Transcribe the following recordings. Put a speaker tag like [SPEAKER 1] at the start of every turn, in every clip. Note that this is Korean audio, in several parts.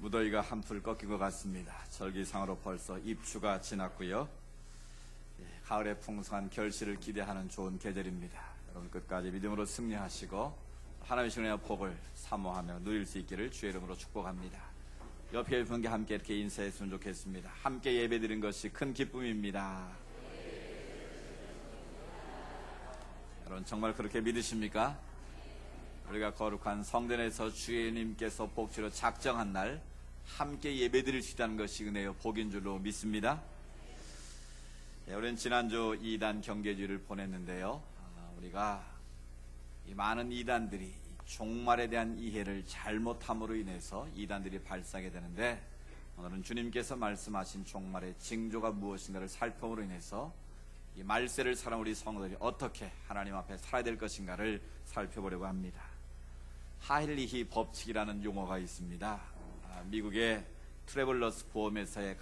[SPEAKER 1] 무더위가 한풀 꺾인 것 같습니다. 절기상으로 벌써 입추가 지났고요. 가을의 풍성한 결실을 기대하는 좋은 계절입니다. 여러분 끝까지 믿음으로 승리하시고 하나님의 신의 복을 사모하며 누릴 수 있기를 주의 이름으로 축복합니다. 옆에 분께 함께 이렇게 인사했으면 좋겠습니다. 함께 예배드린 것이 큰 기쁨입니다. 여러분 정말 그렇게 믿으십니까? 우리가 거룩한 성전에서 주님께서 복주로 작정한 날 함께 예배드릴 수 있다는 것이 은혜요 복인 줄로 믿습니다. 우리는 지난주 2단 경계주를 보냈는데요. 우리가 이 많은 이단들이 종말에 대한 이해를 잘못함으로 인해서 이단들이 발생하게 되는데, 오늘은 주님께서 말씀하신 종말의 징조가 무엇인가를 살펴봄으로 인해서 이 말세를 살아온 우리 성도들이 어떻게 하나님 앞에 살아야 될 것인가를 살펴보려고 합니다. 하일리히 법칙이라는 용어가 있습니다. 미국의 트래블러스 보험회사의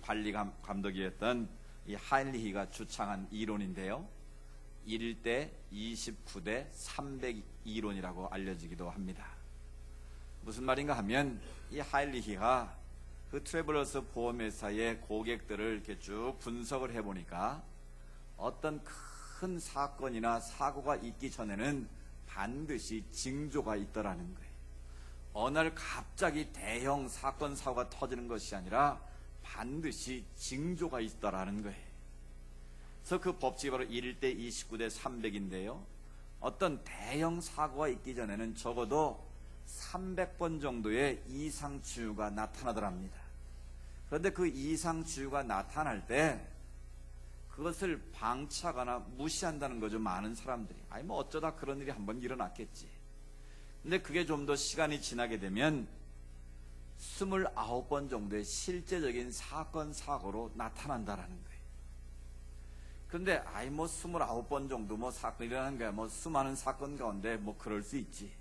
[SPEAKER 1] 관리 감독이었던 이 하일리히가 주창한 이론인데요. 1대 29대 300 이론이라고 알려지기도 합니다. 무슨 말인가 하면 이 하일리히가 그 트래블러스 보험회사의 고객들을 이렇게 쭉 분석을 해보니까 어떤 큰 사건이나 사고가 있기 전에는 반드시 징조가 있더라는 거예요. 어느 날 갑자기 대형 사건 사고가 터지는 것이 아니라 반드시 징조가 있더라는 거예요. 그래서 그 법칙이 바로 1대 29대 300인데요. 어떤 대형 사고가 있기 전에는 적어도 300번 정도의 이상치유가 나타나더랍니다. 그런데 그 이상치유가 나타날 때 그것을 방치하거나 무시한다는 거죠. 많은 사람들이. 아니 뭐 어쩌다 그런 일이 한번 일어났겠지. 근데 그게 좀 더 시간이 지나게 되면 29번 정도의 실제적인 사건 사고로 나타난다라는 거예요. 그런데 아이 뭐 29번 정도 뭐 사건이 일어나는 거야. 뭐 수많은 사건 가운데 뭐 그럴 수 있지.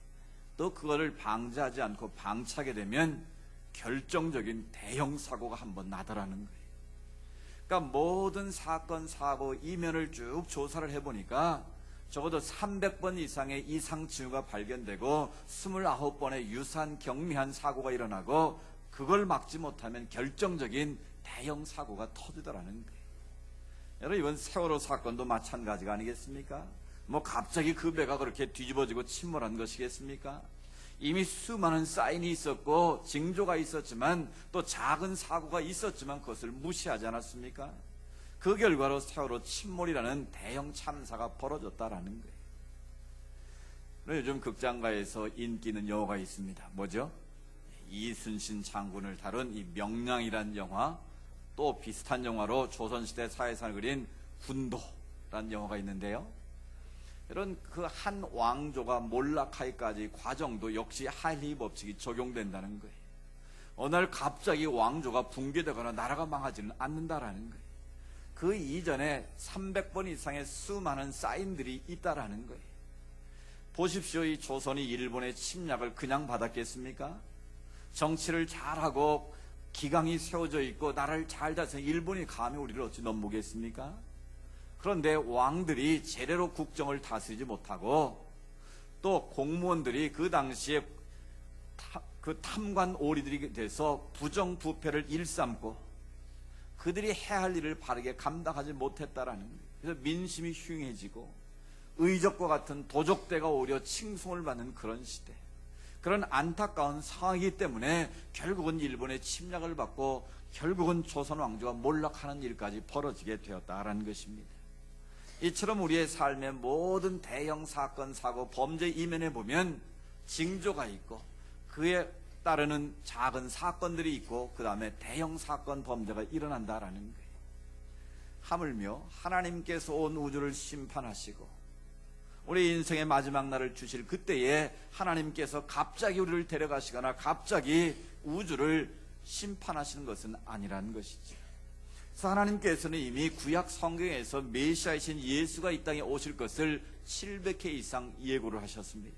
[SPEAKER 1] 또 그거를 방지하지 않고 방치하게 되면 결정적인 대형 사고가 한번 나더라는 거예요. 그러니까 모든 사건, 사고 이면을 쭉 조사를 해보니까 적어도 300번 이상의 이상치유가 발견되고 29번의 유사한 경미한 사고가 일어나고 그걸 막지 못하면 결정적인 대형 사고가 터지더라는 거예요. 여러분 이번 세월호 사건도 마찬가지가 아니겠습니까? 뭐 갑자기 그 배가 그렇게 뒤집어지고 침몰한 것이겠습니까? 이미 수많은 사인이 있었고 징조가 있었지만 또 작은 사고가 있었지만 그것을 무시하지 않았습니까? 그 결과로 세월호 침몰이라는 대형 참사가 벌어졌다라는 거예요. 요즘 극장가에서 인기 있는 영화가 있습니다. 뭐죠? 이순신 장군을 다룬 이 명량이라는 영화, 또 비슷한 영화로 조선시대 사회상을 그린 군도라는 영화가 있는데요. 이런 그 한 왕조가 몰락하기까지 과정도 역시 하일리히 법칙이 적용된다는 거예요. 어느 날 갑자기 왕조가 붕괴되거나 나라가 망하지는 않는다라는 거예요. 그 이전에 300번 이상의 수많은 사인들이 있다라는 거예요. 보십시오. 이 조선이 일본의 침략을 그냥 받았겠습니까? 정치를 잘하고 기강이 세워져 있고 나라를 잘 다스려 일본이 감히 우리를 어찌 넘보겠습니까? 그런데 왕들이 제대로 국정을 다스리지 못하고 또 공무원들이 그 당시에 그 탐관 오리들이 돼서 부정부패를 일삼고 그들이 해야 할 일을 바르게 감당하지 못했다라는 거예요. 그래서 민심이 흉해지고 의적과 같은 도적대가 오히려 칭송을 받는 그런 시대, 그런 안타까운 상황이기 때문에 결국은 일본의 침략을 받고 결국은 조선 왕조가 몰락하는 일까지 벌어지게 되었다라는 것입니다. 이처럼 우리의 삶의 모든 대형 사건, 사고, 범죄 이면에 보면 징조가 있고 그에 따르는 작은 사건들이 있고 그 다음에 대형 사건, 범죄가 일어난다라는 거예요. 하물며 하나님께서 온 우주를 심판하시고 우리 인생의 마지막 날을 주실 그때에 하나님께서 갑자기 우리를 데려가시거나 갑자기 우주를 심판하시는 것은 아니라는 것이죠. 그래서 하나님께서는 이미 구약 성경에서 메시아이신 예수가 이 땅에 오실 것을 700회 이상 예고를 하셨습니다.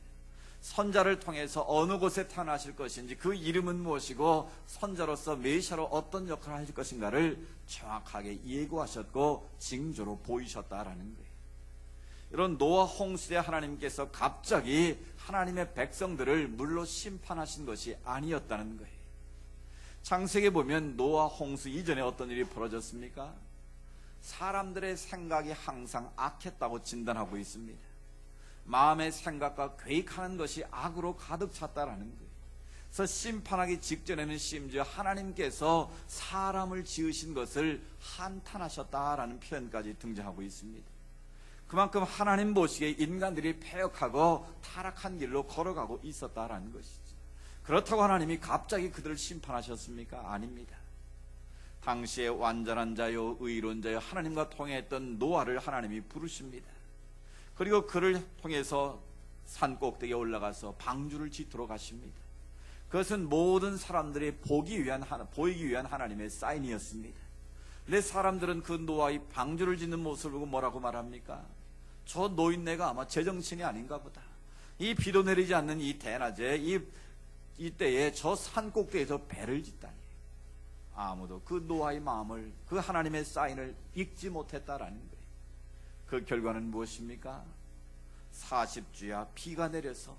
[SPEAKER 1] 선자를 통해서 어느 곳에 태어나실 것인지, 그 이름은 무엇이고 선자로서 메시아로 어떤 역할을 하실 것인가를 정확하게 예고하셨고 징조로 보이셨다라는 거예요. 이런 노아 홍수에 하나님께서 갑자기 하나님의 백성들을 물로 심판하신 것이 아니었다는 거예요. 창세기에 보면 노아 홍수 이전에 어떤 일이 벌어졌습니까? 사람들의 생각이 항상 악했다고 진단하고 있습니다. 마음의 생각과 계획하는 것이 악으로 가득 찼다라는 거예요. 그래서 심판하기 직전에는 심지어 하나님께서 사람을 지으신 것을 한탄하셨다라는 표현까지 등장하고 있습니다. 그만큼 하나님 보시기에 인간들이 패역하고 타락한 길로 걸어가고 있었다라는 것이죠. 그렇다고 하나님이 갑자기 그들을 심판하셨습니까? 아닙니다. 당시에 완전한 자요 의로운 자요 하나님과 통했던 노아를 하나님이 부르십니다. 그리고 그를 통해서 산 꼭대기에 올라가서 방주를 짓도록 하십니다. 그것은 모든 사람들이 보이기 위한 하나님의 사인이었습니다. 근데 사람들은 그 노아의 방주를 짓는 모습을 보고 뭐라고 말합니까? 저 노인네가 아마 제정신이 아닌가 보다. 이 비도 내리지 않는 이 대낮에 이때에 저 산 꼭대기에서 배를 짓다니. 아무도 그 노아의 마음을, 그 하나님의 사인을 읽지 못했다라는 거예요. 그 결과는 무엇입니까? 40주야 비가 내려서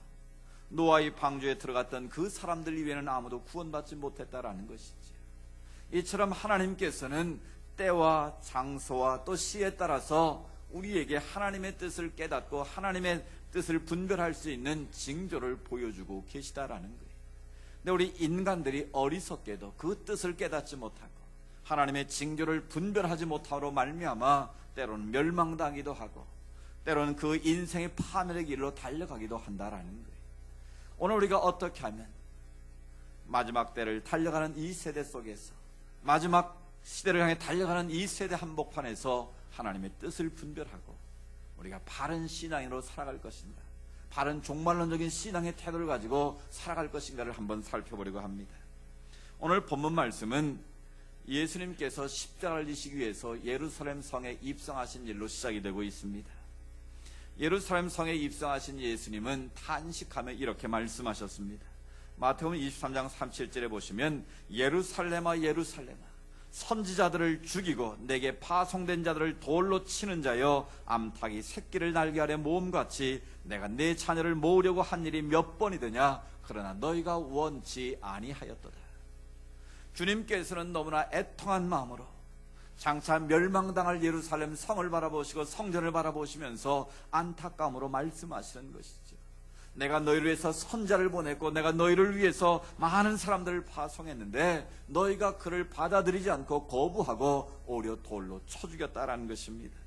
[SPEAKER 1] 노아의 방주에 들어갔던 그 사람들 이외에는 아무도 구원받지 못했다라는 것이지. 이처럼 하나님께서는 때와 장소와 또 시에 따라서 우리에게 하나님의 뜻을 깨닫고 하나님의 뜻을 분별할 수 있는 징조를 보여주고 계시다라는 거예요. 근데 우리 인간들이 어리석게도 그 뜻을 깨닫지 못하고 하나님의 징조를 분별하지 못하므로 말미암아 때로는 멸망당하기도 하고 때로는 그 인생의 파멸의 길로 달려가기도 한다라는 거예요. 오늘 우리가 어떻게 하면 마지막 때를 달려가는 이 세대 속에서, 마지막 시대를 향해 달려가는 이 세대 한복판에서 하나님의 뜻을 분별하고 우리가 바른 신앙으로 살아갈 것인가, 바른 종말론적인 신앙의 태도를 가지고 살아갈 것인가를 한번 살펴보려고 합니다. 오늘 본문 말씀은 예수님께서 십자가를 지시기 위해서 예루살렘 성에 입성하신 일로 시작이 되고 있습니다. 예루살렘 성에 입성하신 예수님은 탄식하며 이렇게 말씀하셨습니다. 마태복음 23장 37절에 보시면 예루살렘아 예루살렘아 선지자들을 죽이고 내게 파송된 자들을 돌로 치는 자여, 암탉이 새끼를 날개 아래 모음같이 내가 내 자녀를 모으려고 한 일이 몇 번이더냐. 그러나 너희가 원치 아니하였도다. 주님께서는 너무나 애통한 마음으로 장차 멸망당할 예루살렘 성을 바라보시고 성전을 바라보시면서 안타까움으로 말씀하시는 것이죠. 내가 너희를 위해서 선자를 보냈고 내가 너희를 위해서 많은 사람들을 파송했는데 너희가 그를 받아들이지 않고 거부하고 오히려 돌로 쳐 죽였다라는 것입니다.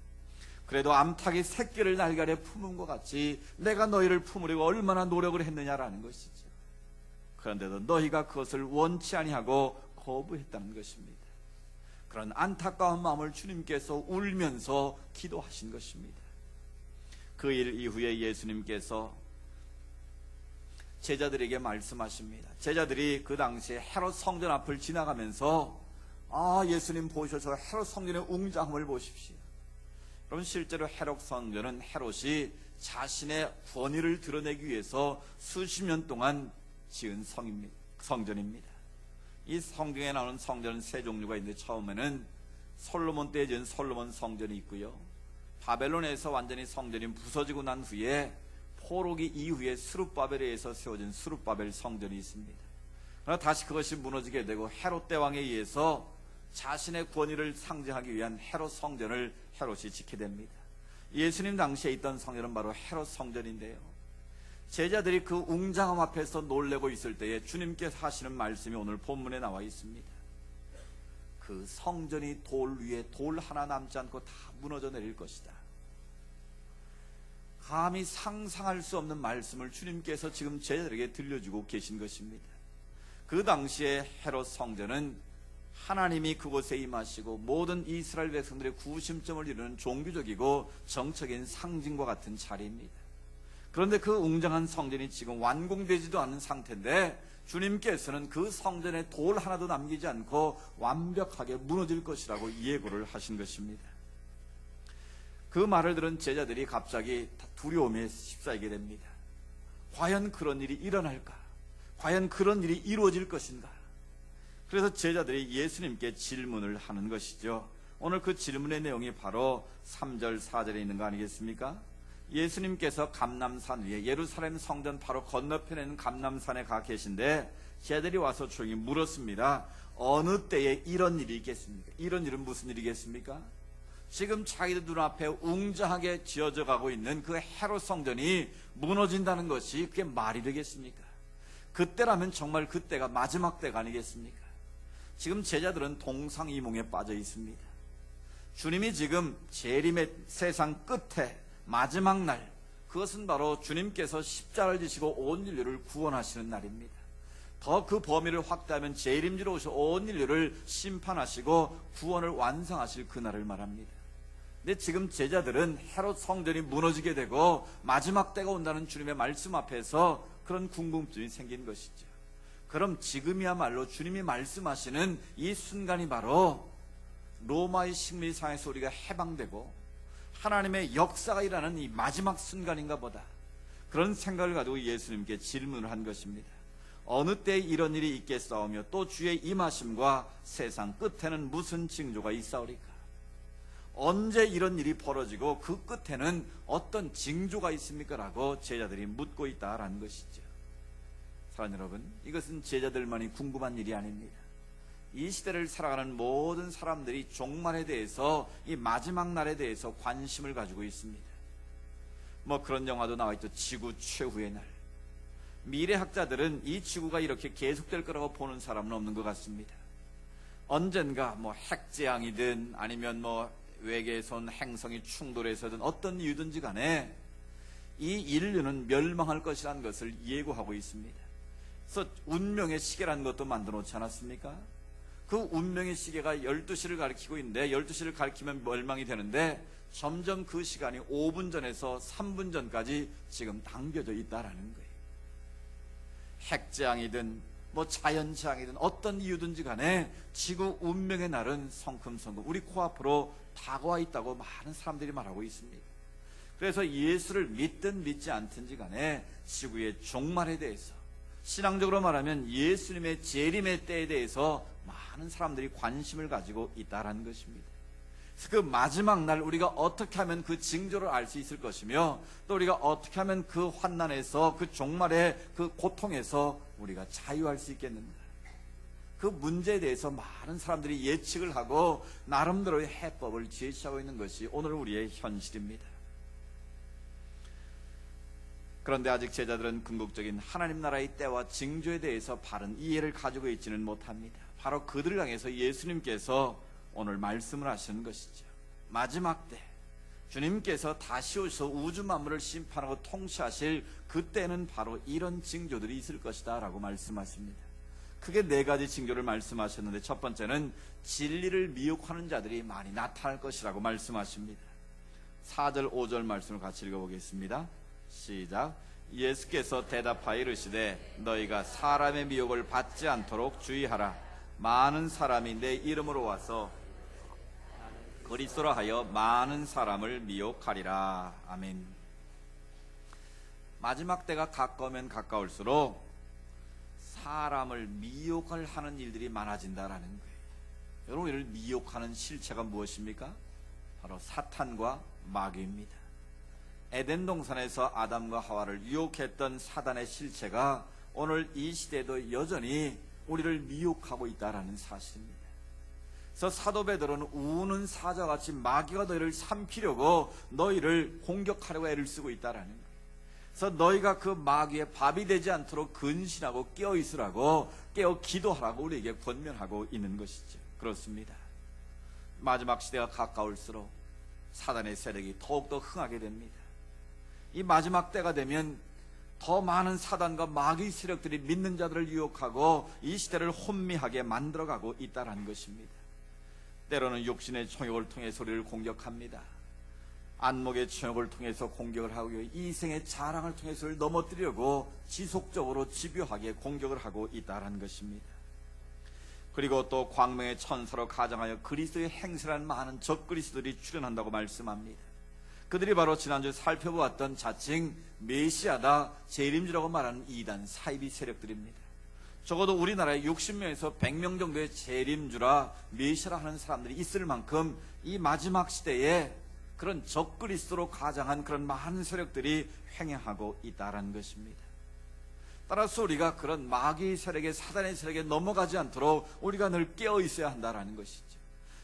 [SPEAKER 1] 그래도 암탉이 새끼를 날개 아래 품은 것 같이 내가 너희를 품으려고 얼마나 노력을 했느냐라는 것이죠. 그런데도 너희가 그것을 원치 아니하고 거부했다는 것입니다. 그런 안타까운 마음을 주님께서 울면서 기도하신 것입니다. 그 일 이후에 예수님께서 제자들에게 말씀하십니다. 제자들이 그 당시에 헤롯 성전 앞을 지나가면서 예수님 보셔서 헤롯 성전의 웅장함을 보십시오. 여러분, 실제로 헤롯 성전은 헤롯이 자신의 권위를 드러내기 위해서 수십 년 동안 지은 성전입니다. 이 성경에 나오는 성전은 세 종류가 있는데, 처음에는 솔로몬 때에 지은 솔로몬 성전이 있고요, 바벨론에서 완전히 성전이 부서지고 난 후에 포로기 이후에 스룹바벨에 의해서 세워진 스룹바벨 성전이 있습니다. 그러나 다시 그것이 무너지게 되고 헤롯 대왕에 의해서 자신의 권위를 상징하기 위한 헤롯 성전을 헤롯이 짓게 됩니다. 예수님 당시에 있던 성전은 바로 헤롯 성전인데요, 제자들이 그 웅장함 앞에서 놀래고 있을 때에 주님께서 하시는 말씀이 오늘 본문에 나와 있습니다. 그 성전이 돌 위에 돌 하나 남지 않고 다 무너져 내릴 것이다. 감히 상상할 수 없는 말씀을 주님께서 지금 제자들에게 들려주고 계신 것입니다. 그 당시에 헤롯 성전은 하나님이 그곳에 임하시고 모든 이스라엘 백성들의 구심점을 이루는 종교적이고 정적인 상징과 같은 자리입니다. 그런데 그 웅장한 성전이 지금 완공되지도 않은 상태인데 주님께서는 그 성전에 돌 하나도 남기지 않고 완벽하게 무너질 것이라고 예고를 하신 것입니다. 그 말을 들은 제자들이 갑자기 두려움에 휩싸이게 됩니다. 과연 그런 일이 일어날까? 과연 그런 일이 이루어질 것인가? 그래서 제자들이 예수님께 질문을 하는 것이죠. 오늘 그 질문의 내용이 바로 3절 4절에 있는 거 아니겠습니까? 예수님께서 감람산 위에, 예루살렘 성전 바로 건너편에 있는 감람산에 가 계신데 제자들이 와서 조용히 물었습니다. 어느 때에 이런 일이 있겠습니까? 이런 일은 무슨 일이겠습니까? 지금 자기들 눈앞에 웅장하게 지어져 가고 있는 그 헤롯 성전이 무너진다는 것이 그게 말이 되겠습니까? 그때라면 정말 그때가 마지막 때가 아니겠습니까? 지금 제자들은 동상이몽에 빠져 있습니다. 주님이 지금 재림의 세상 끝에 마지막 날, 그것은 바로 주님께서 십자가를 지시고 온 인류를 구원하시는 날입니다. 더 그 범위를 확대하면 재림지로 오셔 온 인류를 심판하시고 구원을 완성하실 그날을 말합니다. 근데 지금 제자들은 헤롯 성전이 무너지게 되고 마지막 때가 온다는 주님의 말씀 앞에서 그런 궁금증이 생긴 것이죠. 그럼 지금이야말로 주님이 말씀하시는 이 순간이 바로 로마의 식민상에서 우리가 해방되고 하나님의 역사가 일어나는 이 마지막 순간인가 보다, 그런 생각을 가지고 예수님께 질문을 한 것입니다. 어느 때 이런 일이 있겠사오며 또 주의 임하심과 세상 끝에는 무슨 징조가 있사오리까? 언제 이런 일이 벌어지고 그 끝에는 어떤 징조가 있습니까? 라고 제자들이 묻고 있다라는 것이죠. 사랑하는 여러분, 이것은 제자들만이 궁금한 일이 아닙니다. 이 시대를 살아가는 모든 사람들이 종말에 대해서, 이 마지막 날에 대해서 관심을 가지고 있습니다. 그런 영화도 나와 있죠. 지구 최후의 날. 미래학자들은 이 지구가 이렇게 계속될 거라고 보는 사람은 없는 것 같습니다. 언젠가 핵재앙이든 아니면 외계에서 온 행성이 충돌해서든 어떤 이유든지 간에 이 인류는 멸망할 것이라는 것을 예고하고 있습니다. 그래서 운명의 시계라는 것도 만들어 놓지 않았습니까? 그 운명의 시계가 12시를 가리키고 있는데 12시를 가리키면 멸망이 되는데 점점 그 시간이 5분 전에서 3분 전까지 지금 당겨져 있다라는 거예요. 핵재앙이든 자연재앙이든 어떤 이유든지 간에 지구 운명의 날은 성큼성큼 우리 코앞으로 다가와 있다고 많은 사람들이 말하고 있습니다. 그래서 예수를 믿든 믿지 않든지 간에 지구의 종말에 대해서, 신앙적으로 말하면 예수님의 재림의 때에 대해서 많은 사람들이 관심을 가지고 있다라는 것입니다. 그래서 그 마지막 날 우리가 어떻게 하면 그 징조를 알 수 있을 것이며, 또 우리가 어떻게 하면 그 환난에서, 그 종말의 그 고통에서 우리가 자유할 수 있겠는가, 그 문제에 대해서 많은 사람들이 예측을 하고 나름대로의 해법을 제시하고 있는 것이 오늘 우리의 현실입니다. 그런데 아직 제자들은 궁극적인 하나님 나라의 때와 징조에 대해서 바른 이해를 가지고 있지는 못합니다. 바로 그들을 향해서 예수님께서 오늘 말씀을 하시는 것이죠. 마지막 때 주님께서 다시 오셔서 우주 만물을 심판하고 통치하실 그때는 바로 이런 징조들이 있을 것이다 라고 말씀하십니다. 크게 4가지 징조를 말씀하셨는데, 첫 번째는 진리를 미혹하는 자들이 많이 나타날 것이라고 말씀하십니다. 4절 5절 말씀을 같이 읽어보겠습니다. 시작. 예수께서 대답하여 이르시되 너희가 사람의 미혹을 받지 않도록 주의하라. 많은 사람이 내 이름으로 와서 그리스도라 하여 많은 사람을 미혹하리라. 아멘. 마지막 때가 가까우면 가까울수록 사람을 미혹을 하는 일들이 많아진다라는 거예요. 여러분, 이를 미혹하는 실체가 무엇입니까? 바로 사탄과 마귀입니다. 에덴 동산에서 아담과 하와를 유혹했던 사단의 실체가 오늘 이 시대에도 여전히 우리를 미혹하고 있다라는 사실입니다. 그래서 사도 베드로는 우는 사자같이 마귀가 너희를 삼키려고 너희를 공격하려고 애를 쓰고 있다라는 거예요. 그래서 너희가 그 마귀의 밥이 되지 않도록 근신하고 깨어 있으라고, 깨어 기도하라고 우리에게 권면하고 있는 것이죠. 그렇습니다. 마지막 시대가 가까울수록 사단의 세력이 더욱더 흥하게 됩니다. 이 마지막 때가 되면 더 많은 사단과 마귀 세력들이 믿는 자들을 유혹하고 이 시대를 혼미하게 만들어가고 있다는 것입니다. 때로는 육신의 정욕을 통해서 우리를 공격합니다. 안목의 정욕을 통해서 공격을 하고요, 이생의 자랑을 통해서 넘어뜨리려고 지속적으로 집요하게 공격을 하고 있다는 것입니다. 그리고 또 광명의 천사로 가장하여 그리스도의 행세라는 많은 적그리스도들이 출현한다고 말씀합니다. 그들이 바로 지난주에 살펴보았던 자칭 메시아다, 재림주라고 말하는 이단 사이비 세력들입니다. 적어도 우리나라에 60명에서 100명 정도의 재림주라, 메시아라 하는 사람들이 있을 만큼 이 마지막 시대에 그런 적그리스도로 가장한 그런 많은 세력들이 횡행하고 있다는 것입니다. 따라서 우리가 그런 마귀 세력에, 사단의 세력에 넘어가지 않도록 우리가 늘 깨어 있어야 한다는 것이죠.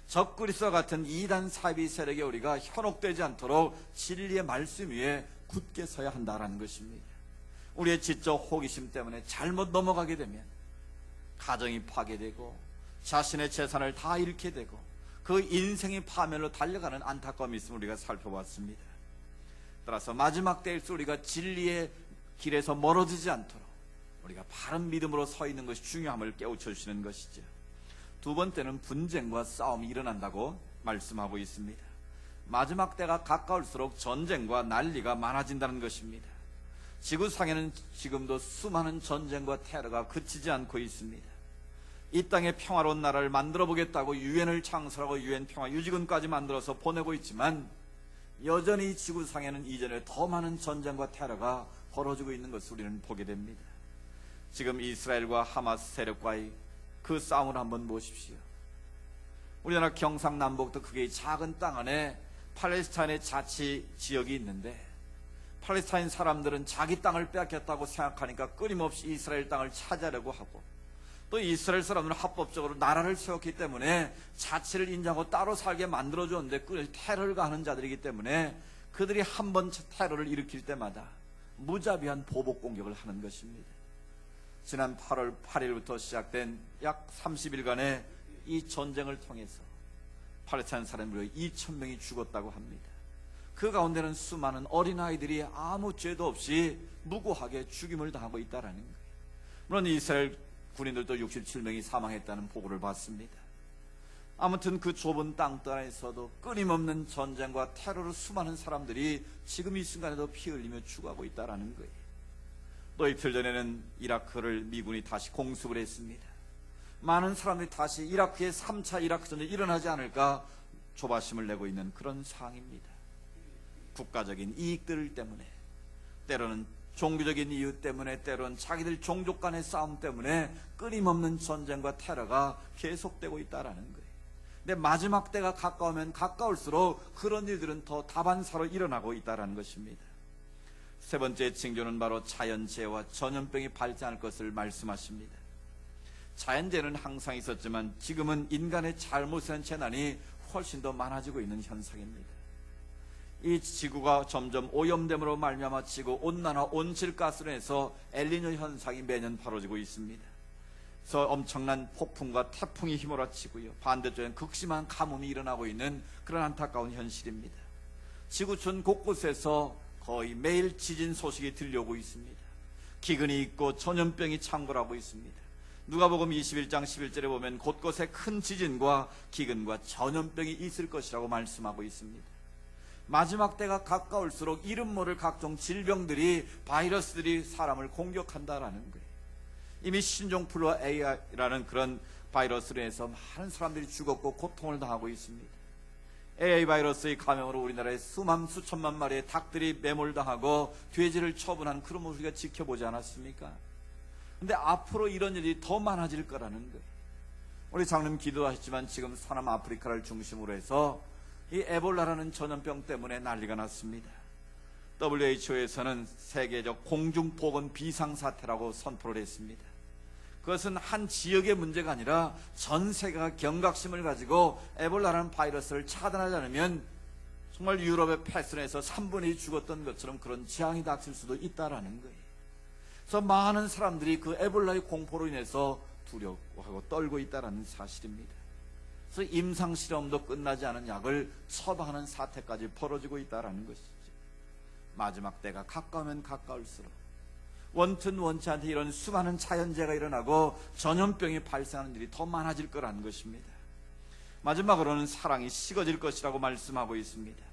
[SPEAKER 1] 적그리스도와 같은 이단 사이비 세력에 우리가 현혹되지 않도록 진리의 말씀 위에 굳게 서야 한다는 것입니다. 우리의 지적 호기심 때문에 잘못 넘어가게 되면 가정이 파괴되고 자신의 재산을 다 잃게 되고 그 인생이 파멸로 달려가는 안타까움이 있음을 우리가 살펴봤습니다. 따라서 마지막 때일수록 우리가 진리의 길에서 멀어지지 않도록 우리가 바른 믿음으로 서 있는 것이 중요함을 깨우쳐 주시는 것이죠. 두 번째는 분쟁과 싸움이 일어난다고 말씀하고 있습니다. 마지막 때가 가까울수록 전쟁과 난리가 많아진다는 것입니다. 지구상에는 지금도 수많은 전쟁과 테러가 그치지 않고 있습니다. 이 땅에 평화로운 나라를 만들어 보겠다고 유엔을 창설하고 유엔 평화 유지군까지 만들어서 보내고 있지만 여전히 지구상에는 이전에 더 많은 전쟁과 테러가 벌어지고 있는 것을 우리는 보게 됩니다. 지금 이스라엘과 하마스 세력과의 그 싸움을 한번 보십시오. 우리나라 경상남북도 크게 작은 땅 안에 팔레스타인의 자치 지역이 있는데 팔레스타인 사람들은 자기 땅을 빼앗겼다고 생각하니까 끊임없이 이스라엘 땅을 차지하려고 하고, 또 이스라엘 사람들은 합법적으로 나라를 세웠기 때문에 자치를 인정하고 따로 살게 만들어줬는데 테러를 가하는 자들이기 때문에 그들이 한 번 테러를 일으킬 때마다 무자비한 보복 공격을 하는 것입니다. 지난 8월 8일부터 시작된 약 30일간의 이 전쟁을 통해서 팔레스타인 사람들이 2,000명이 죽었다고 합니다. 그 가운데는 수많은 어린아이들이 아무 죄도 없이 무고하게 죽임을 당하고 있다는 거예요. 물론 이스라엘 군인들도 67명이 사망했다는 보고를 받습니다. 아무튼 그 좁은 땅덩어리에서도 끊임없는 전쟁과 테러로 수많은 사람들이 지금 이 순간에도 피 흘리며 죽어가고 있다는 거예요. 또 이틀 전에는 이라크를 미군이 다시 공습을 했습니다. 많은 사람들이 다시 이라크의 3차 이라크 전쟁이 일어나지 않을까 조바심을 내고 있는 그런 상황입니다. 국가적인 이익들 때문에, 때로는 종교적인 이유 때문에, 때로는 자기들 종족 간의 싸움 때문에 끊임없는 전쟁과 테러가 계속되고 있다는 거예요. 근데 마지막 때가 가까우면 가까울수록 그런 일들은 더 다반사로 일어나고 있다는 것입니다. 세 번째 징조는 바로 자연재해와 전염병이 발생할 것을 말씀하십니다. 자연재해는 항상 있었지만 지금은 인간의 잘못에 재난이 훨씬 더 많아지고 있는 현상입니다. 이 지구가 점점 오염됨으로 말미암아 지구 온난화, 온실가스로 해서 엘니뇨 현상이 매년 벌어지고 있습니다. 그래서 엄청난 폭풍과 태풍이 휘몰아치고요, 반대쪽엔 극심한 가뭄이 일어나고 있는 그런 안타까운 현실입니다. 지구촌 곳곳에서 거의 매일 지진 소식이 들려오고 있습니다. 기근이 있고 전염병이 창궐하고 있습니다. 누가복음 21장 11절에 보면 곳곳에 큰 지진과 기근과 전염병이 있을 것이라고 말씀하고 있습니다. 마지막 때가 가까울수록 이름 모를 각종 질병들이, 바이러스들이 사람을 공격한다라는 거예요. 이미 신종플루와 AI라는 그런 바이러스로 해서 많은 사람들이 죽었고 고통을 당하고 있습니다. AI 바이러스의 감염으로 우리나라에 수천만 마리의 닭들이 매몰당하고 돼지를 처분한 그런 모습을 우리가 지켜보지 않았습니까? 근데 앞으로 이런 일이 더 많아질 거라는 거예요. 우리 장로님 기도하셨지만 지금 서남 아프리카를 중심으로 해서 이 에볼라라는 전염병 때문에 난리가 났습니다. WHO에서는 세계적 공중보건 비상사태라고 선포를 했습니다. 그것은 한 지역의 문제가 아니라 전 세계가 경각심을 가지고 에볼라라는 바이러스를 차단하지 않으면 정말 유럽의 패스에서 3분의 2 죽었던 것처럼 그런 재앙이 닥칠 수도 있다라는 거예요. 그래서 많은 사람들이 그 에볼라의 공포로 인해서 두려워하고 떨고 있다는 사실입니다. 그래서 임상실험도 끝나지 않은 약을 처방하는 사태까지 벌어지고 있다는 것이죠. 마지막 때가 가까우면 가까울수록 원튼 원치 않게 이런 수많은 자연재해가 일어나고 전염병이 발생하는 일이 더 많아질 거라는 것입니다. 마지막으로는 사랑이 식어질 것이라고 말씀하고 있습니다.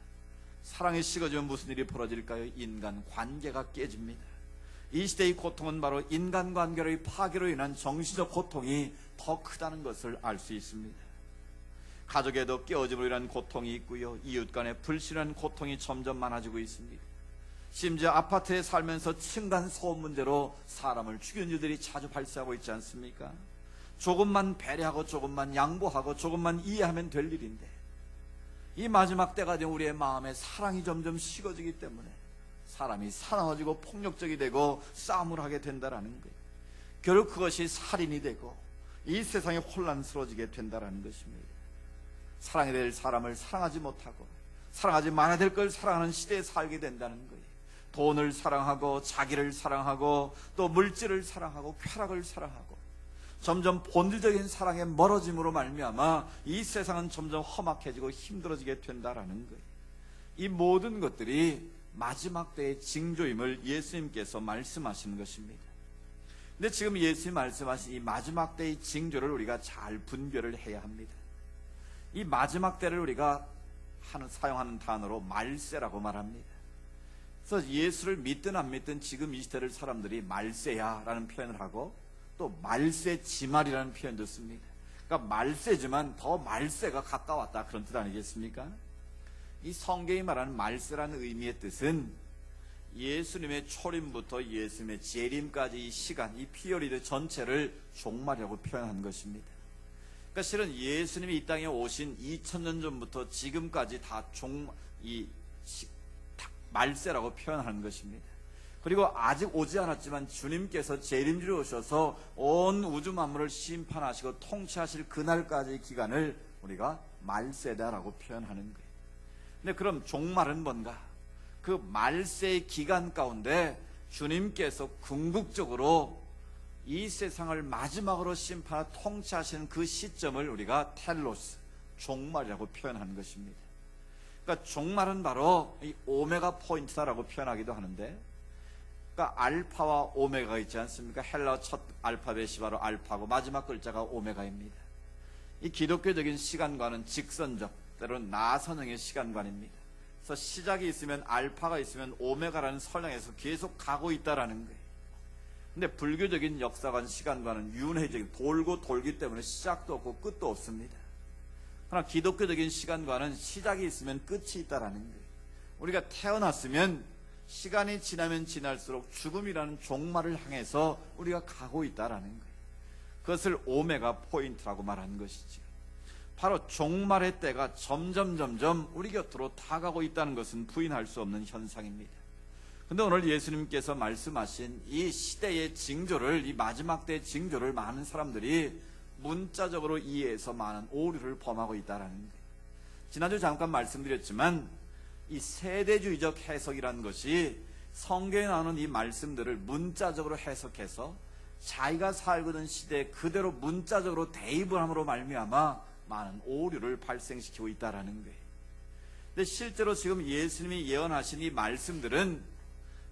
[SPEAKER 1] 사랑이 식어지면 무슨 일이 벌어질까요? 인간 관계가 깨집니다. 이 시대의 고통은 바로 인간관계의 파괴로 인한 정신적 고통이 더 크다는 것을 알 수 있습니다. 가족에도 깨어짐으로 인한 고통이 있고요, 이웃 간의 불신한 고통이 점점 많아지고 있습니다. 심지어 아파트에 살면서 층간 소음 문제로 사람을 죽이는 일들이 자주 발생하고 있지 않습니까? 조금만 배려하고 조금만 양보하고 조금만 이해하면 될 일인데 이 마지막 때가 되면 우리의 마음에 사랑이 점점 식어지기 때문에 사람이 사나워지고 폭력적이 되고 싸움을 하게 된다라는 거예요. 결국 그것이 살인이 되고 이 세상이 혼란스러워지게 된다라는 것입니다. 사랑해야 될 사람을 사랑하지 못하고 사랑하지 말아야 될 걸 사랑하는 시대에 살게 된다는 거예요. 돈을 사랑하고 자기를 사랑하고 또 물질을 사랑하고 쾌락을 사랑하고 점점 본질적인 사랑에 멀어짐으로 말미암아 이 세상은 점점 험악해지고 힘들어지게 된다라는 거예요. 이 모든 것들이 마지막 때의 징조임을 예수님께서 말씀하시는 것입니다. 근데 지금 예수님 말씀하신 이 마지막 때의 징조를 우리가 잘 분별을 해야 합니다. 이 마지막 때를 우리가 사용하는 단어로 말세라고 말합니다. 그래서 예수를 믿든 안 믿든 지금 이 시대를 사람들이 말세야 라는 표현을 하고 또 말세 지말이라는 표현도 씁니다. 그러니까 말세지만 더 말세가 가까웠다 그런 뜻 아니겠습니까? 이 성경이 말하는 말세라는 의미의 뜻은 예수님의 초림부터 예수님의 재림까지 이 시간, 이 피어리드 전체를 종말이라고 표현한 것입니다. 그러니까 실은 예수님이 이 땅에 오신 2000년 전부터 지금까지 다 말세라고 표현하는 것입니다. 그리고 아직 오지 않았지만 주님께서 재림주로 오셔서 온 우주 만물을 심판하시고 통치하실 그날까지의 기간을 우리가 말세다라고 표현하는 거예요. 근데 그럼 종말은 뭔가? 그 말세의 기간 가운데 주님께서 궁극적으로 이 세상을 마지막으로 심판하고 통치하시는 그 시점을 우리가 텔로스, 종말이라고 표현하는 것입니다. 그러니까 종말은 바로 이 오메가 포인트다라고 표현하기도 하는데, 그러니까 알파와 오메가가 있지 않습니까? 헬라어 첫 알파벳이 바로 알파고 마지막 글자가 오메가입니다. 이 기독교적인 시간관은 직선적, 때로는 나선형의 시간관입니다. 그래서 시작이 있으면 알파가 있으면 오메가라는 선형에서 계속 가고 있다라는 거예요. 근데 불교적인 역사관 시간관은 윤회적인, 돌고 돌기 때문에 시작도 없고 끝도 없습니다. 그러나 기독교적인 시간관은 시작이 있으면 끝이 있다라는 거예요. 우리가 태어났으면 시간이 지나면 지날수록 죽음이라는 종말을 향해서 우리가 가고 있다라는 거예요. 그것을 오메가 포인트라고 말하는 것이죠. 바로 종말의 때가 점점 우리 곁으로 다가고 있다는 것은 부인할 수 없는 현상입니다. 근데 오늘 예수님께서 말씀하신 이 시대의 징조를, 이 마지막 때의 징조를 많은 사람들이 문자적으로 이해해서 많은 오류를 범하고 있다는 거예요. 지난주 잠깐 말씀드렸지만 이 세대주의적 해석이라는 것이 성경에 나오는 이 말씀들을 문자적으로 해석해서 자기가 살고 있는 시대에 그대로 문자적으로 대입을 함으로 말미암아 많은 오류를 발생시키고 있다는 거예요. 근데 실제로 지금 예수님이 예언하신 이 말씀들은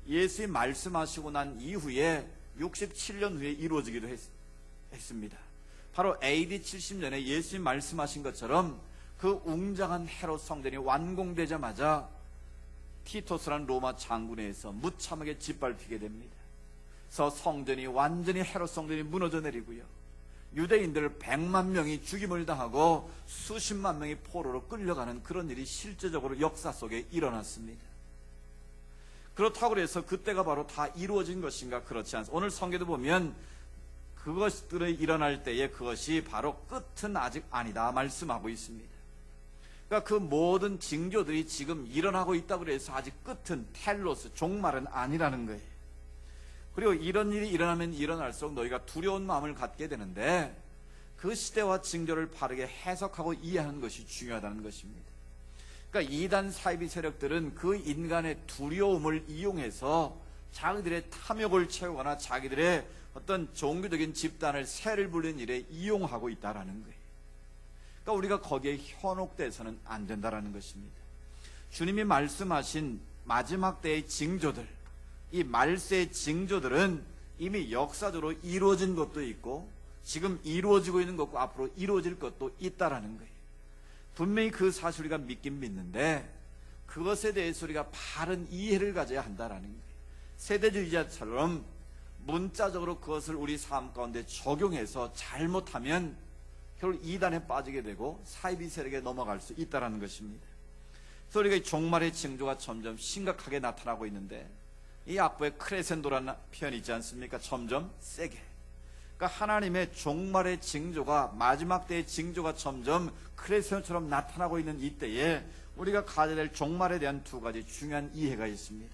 [SPEAKER 1] 예수님이 말씀하시고 난 이후에 67년 후에 이루어지기도 했습니다. 바로 AD 70년에 예수님 말씀하신 것처럼 그 웅장한 헤롯 성전이 완공되자마자 티토스라는 로마 장군에 의해서 무참하게 짓밟히게 됩니다. 그래서 성전이 완전히 헤롯 성전이 무너져 내리고요. 유대인들 100만 명이 죽임을 당하고 수십만 명이 포로로 끌려가는 그런 일이 실제적으로 역사 속에 일어났습니다. 그렇다고 해서 그때가 바로 다 이루어진 것인가? 그렇지 않습니다. 오늘 성경도 보면 그것들이 일어날 때에 그것이 바로 끝은 아직 아니다 말씀하고 있습니다. 그러니까 그 모든 징조들이 지금 일어나고 있다고 해서 아직 끝은 텔로스, 종말은 아니라는 거예요. 그리고 이런 일이 일어나면 일어날수록 너희가 두려운 마음을 갖게 되는데 그 시대와 징조를 바르게 해석하고 이해하는 것이 중요하다는 것입니다. 그러니까 이단 사이비 세력들은 그 인간의 두려움을 이용해서 자기들의 탐욕을 채우거나 자기들의 어떤 종교적인 집단을 세를 불리는 일에 이용하고 있다는 거예요. 그러니까 우리가 거기에 현혹돼서는 안 된다는 것입니다. 주님이 말씀하신 마지막 때의 징조들, 이 말세의 징조들은 이미 역사적으로 이루어진 것도 있고 지금 이루어지고 있는 것과 앞으로 이루어질 것도 있다라는 거예요. 분명히 그 사실 우리가 믿긴 믿는데 그것에 대해서 우리가 바른 이해를 가져야 한다라는 거예요. 세대주의자처럼 문자적으로 그것을 우리 삶 가운데 적용해서 잘못하면 결국 이단에 빠지게 되고 사이비 세력에 넘어갈 수 있다는 것입니다. 그래서 우리가 이 종말의 징조가 점점 심각하게 나타나고 있는데 이 앞부에 크레센도라는 표현이 있지 않습니까? 점점 세게. 그러니까 하나님의 종말의 징조가, 마지막 때의 징조가 점점 크레센도처럼 나타나고 있는 이때에 우리가 가져야 될 종말에 대한 두 가지 중요한 이해가 있습니다.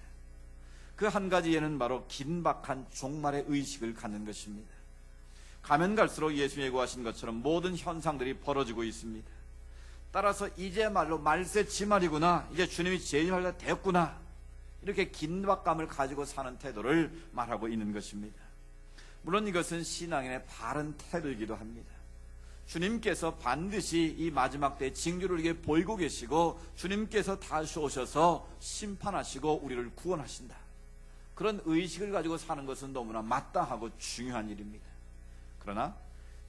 [SPEAKER 1] 그 한 가지 예는 바로 긴박한 종말의 의식을 갖는 것입니다. 가면 갈수록 예수님이 예고하신 것처럼 모든 현상들이 벌어지고 있습니다. 따라서 이제 말로 말세 지말이구나, 이제 주님이 재림할 때 되었구나, 이렇게 긴박감을 가지고 사는 태도를 말하고 있는 것입니다. 물론 이것은 신앙인의 바른 태도이기도 합니다. 주님께서 반드시 이 마지막 때의 징조를 우리에게 보이고 계시고 주님께서 다시 오셔서 심판하시고 우리를 구원하신다, 그런 의식을 가지고 사는 것은 너무나 마땅하고 중요한 일입니다. 그러나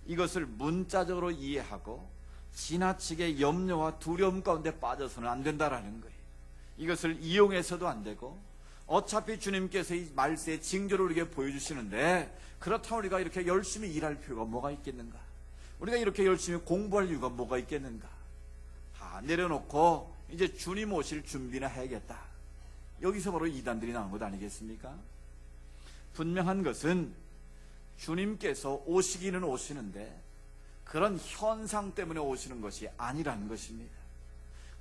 [SPEAKER 1] 이것을 문자적으로 이해하고 지나치게 염려와 두려움 가운데 빠져서는 안 된다라는 거예요. 이것을 이용해서도 안 되고, 어차피 주님께서 이 말세의 징조를 우리에게 보여주시는데 그렇다면 우리가 이렇게 열심히 일할 필요가 뭐가 있겠는가, 우리가 이렇게 열심히 공부할 이유가 뭐가 있겠는가, 다 내려놓고 이제 주님 오실 준비나 해야겠다, 여기서 바로 이단들이 나온 것 아니겠습니까? 분명한 것은 주님께서 오시기는 오시는데 그런 현상 때문에 오시는 것이 아니라는 것입니다.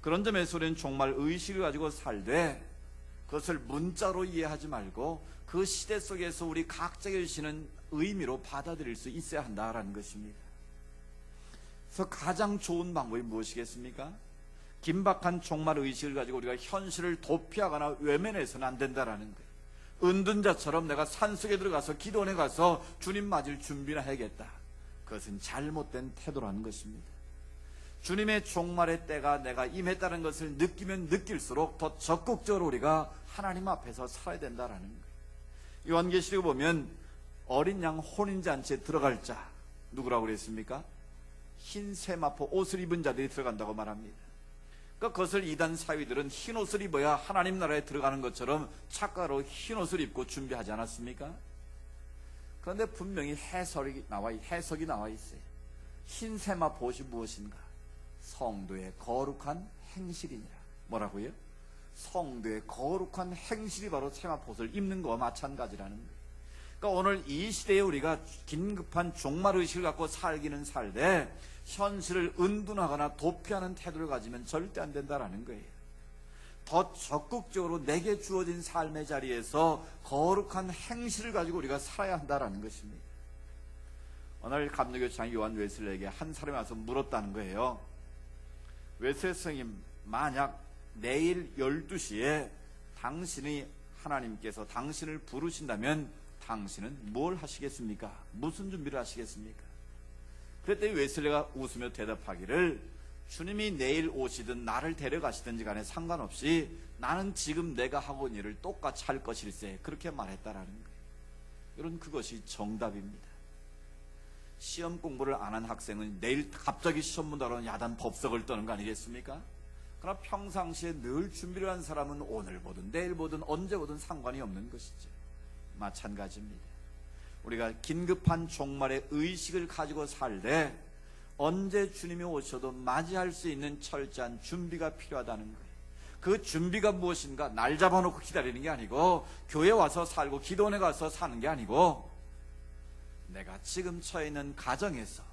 [SPEAKER 1] 그런 점에서 우리는 정말 의식을 가지고 살되 그것을 문자로 이해하지 말고 그 시대 속에서 우리 각자가 주시는 의미로 받아들일 수 있어야 한다라는 것입니다. 그래서 가장 좋은 방법이 무엇이겠습니까? 긴박한 종말 의식을 가지고 우리가 현실을 도피하거나 외면해서는 안 된다라는 거예요. 은둔자처럼 내가 산속에 들어가서 기도원에 가서 주님 맞을 준비나 해야겠다, 그것은 잘못된 태도라는 것입니다. 주님의 종말의 때가 내가 임했다는 것을 느끼면 느낄수록 더 적극적으로 우리가 하나님 앞에서 살아야 된다라는 거예요. 요한계시록에 보면 어린 양 혼인잔치에 들어갈 자, 누구라고 그랬습니까? 흰 세마포 옷을 입은 자들이 들어간다고 말합니다. 그러니까 그것을 이단 사위들은 흰 옷을 입어야 하나님 나라에 들어가는 것처럼 착각으로 흰 옷을 입고 준비하지 않았습니까? 그런데 분명히 해석이 나와 있어요. 흰 세마포 옷이 무엇인가? 성도의 거룩한 행실이니라. 뭐라고요? 성도의 거룩한 행실이 바로 세마포 옷을 입는 것과 마찬가지라는 거예요. 그러니까 오늘 이 시대에 우리가 긴급한 종말의식을 갖고 살기는 살되 현실을 은둔하거나 도피하는 태도를 가지면 절대 안 된다라는 거예요. 더 적극적으로 내게 주어진 삶의 자리에서 거룩한 행실을 가지고 우리가 살아야 한다라는 것입니다. 오늘 감리교장 요한 웨슬레에게 한 사람이 와서 물었다는 거예요. 웨슬레 스님, 만약 내일 12시에 당신이 하나님께서 당신을 부르신다면 당신은 뭘 하시겠습니까? 무슨 준비를 하시겠습니까? 그랬더니 웨슬레가 웃으며 대답하기를, 주님이 내일 오시든 나를 데려가시든지 간에 상관없이 나는 지금 내가 하고 있는 일을 똑같이 할 것일세, 그렇게 말했다라는 거예요. 여러분, 그것이 정답입니다. 시험 공부를 안 한 학생은 내일 갑자기 시험 본다고 야단 법석을 떠는 거 아니겠습니까? 그러나 평상시에 늘 준비를 한 사람은 오늘 보든 내일 보든 언제 보든 상관이 없는 것이죠. 마찬가지입니다. 우리가 긴급한 종말의 의식을 가지고 살되 언제 주님이 오셔도 맞이할 수 있는 철저한 준비가 필요하다는 거예요. 그 준비가 무엇인가? 날 잡아놓고 기다리는 게 아니고, 교회 와서 살고 기도원에 가서 사는 게 아니고, 내가 지금 처해 있는 가정에서,